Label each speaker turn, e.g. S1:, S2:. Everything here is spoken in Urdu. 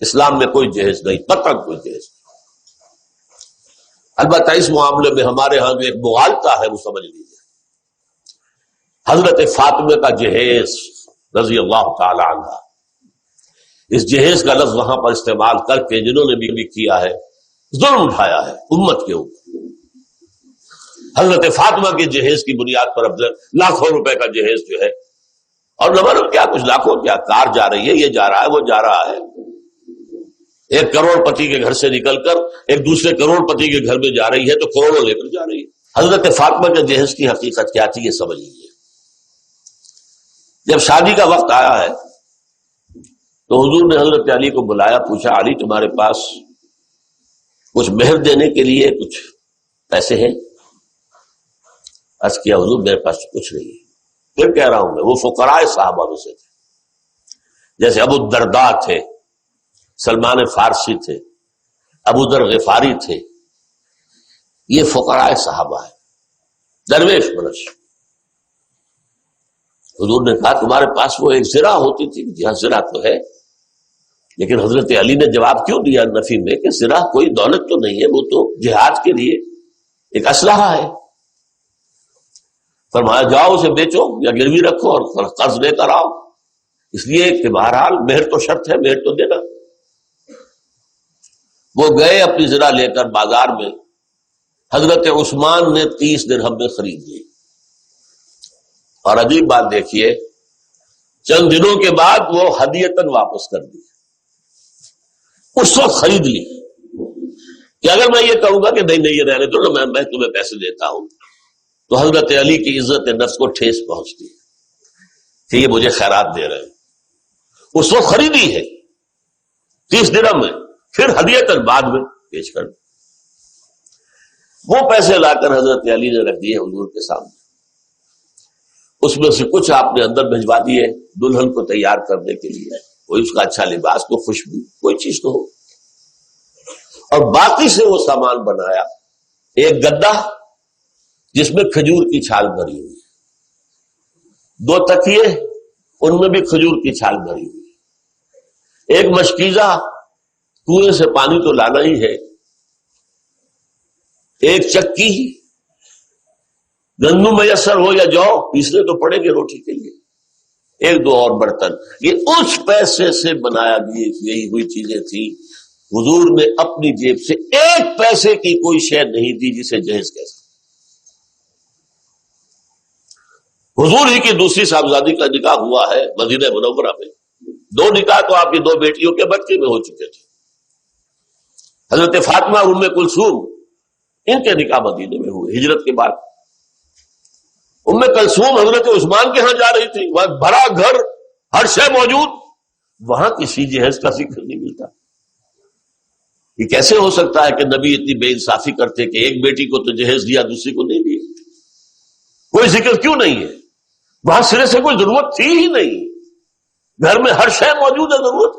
S1: اسلام میں کوئی جہیز نہیں، قطعاً کوئی جہیز نہیں۔ البتہ اس معاملے میں ہمارے ہاں جو ایک مغالطہ ہے وہ سمجھ لیجیے، حضرت فاطمہ کا جہیز رضی اللہ تعالی عنہ، اس جہیز کا لفظ وہاں پر استعمال کر کے جنہوں نے بھی کیا ہے ظلم اٹھایا ہے امت کے اوپر۔ حضرت فاطمہ کے جہیز کی بنیاد پر اب لاکھوں روپے کا جہیز جو ہے، اور نہ معلوم کیا کچھ لاکھوں کیا کار جا رہی ہے، یہ جا رہا ہے وہ جا رہا ہے، ایک کروڑ پتی کے گھر سے نکل کر ایک دوسرے کروڑ پتی کے گھر میں جا رہی ہے تو کروڑوں لے کر جا رہی ہے۔ حضرت فاطمہ کے جہیز کی حقیقت کیا تھی یہ سمجھ لیجیے۔ جب شادی کا وقت آیا ہے تو حضور نے حضرت علی کو بلایا، پوچھا علی تمہارے پاس کچھ مہر دینے کے لیے کچھ پیسے ہیں؟ عرض کیا حضور میرے پاس کچھ نہیں ہے۔ پھر کہہ رہا ہوں میں وہ فقراء صحابہ میں سے تھے، جیسے ابو الدرداء تھے، سلمان فارسی تھے، ابو ذر غفاری تھے، یہ فقراء صحابہ ہیں، درویش منش۔ حضور نے کہا تمہارے پاس وہ ایک زرہ ہوتی تھی؟ جہاں زرہ تو ہے، لیکن حضرت علی نے جواب کیوں دیا نفی میں کہ زرہ کوئی دولت تو نہیں ہے، وہ تو جہاد کے لیے ایک اسلحہ ہے۔ فرمایا جاؤ اسے بیچو یا گروی رکھو اور قرض لے کر آؤ، اس لیے کہ بہرحال مہر تو شرط ہے، مہر تو دینا۔ وہ گئے اپنی زرہ لے کر بازار میں، حضرت عثمان نے 30 درہم میں خرید لی، اور عجیب بات دیکھیے چند دنوں کے بعد وہ ہدیتاً واپس کر دی، اس وقت خرید لی کہ اگر میں یہ کہوں گا کہ نہیں یہ رہنے دو نا، میں تمہیں پیسے دیتا ہوں، تو حضرت علی کی عزت نفس کو ٹھیس پہنچتی ہے کہ یہ مجھے خیرات دے رہے ہیں۔ اس وقت خریدی ہے 30 درہم میں، پھر ہدیتاً بعد میں پیش کر دی۔ وہ پیسے لا کر حضرت علی نے رکھ دیے حضور کے سامنے، اس میں سے کچھ آپ نے اندر بھجوا دیے دلہن کو تیار کرنے کے لیے، کوئی اس کا اچھا لباس، کوئی خوشبو، کوئی چیز تو ہو، اور باقی سے وہ سامان بنایا، ایک گدا جس میں کھجور کی چھال بھری ہوئی، 2 تکیے ان میں بھی کھجور کی چھال بھری ہوئی، ایک مشکیزہ کنویں سے پانی تو لانا ہی ہے، ایک چکی، گندم میسر ہو یا جو پیسنے تو پڑیں گے روٹی کے لیے، 1-2 اور برتن، یہ اس پیسے سے بنایا یہی ہوئی چیزیں تھی۔ حضور نے اپنی جیب سے 1 پیسے کی کوئی شے نہیں دی جسے جہیز کہہ سکتے۔ حضور ہی کی دوسری صاحبزادی کا نکاح ہوا ہے مدینہ منورہ میں، 2 نکاح تو آپ کی 2 بیٹیوں کے بچے میں ہو چکے تھے، حضرت فاطمہ اور ام کلثوم، ان کے نکاح مدینے میں ہوئے ہجرت کے بعد۔ ام کلثوم حضرت عثمان کے ہاں جا رہی تھی، وہاں بھرا گھر، ہر شے موجود، وہاں کسی جہیز کا ذکر نہیں ملتا۔ یہ کیسے ہو سکتا ہے کہ نبی اتنی بے انصافی کرتے کہ ایک بیٹی کو تو جہیز دیا دوسری کو نہیں دیا؟ کوئی ذکر کیوں نہیں ہے؟ وہاں سرے سے کوئی ضرورت تھی ہی نہیں، گھر میں ہر شے موجود ہے، ضرورت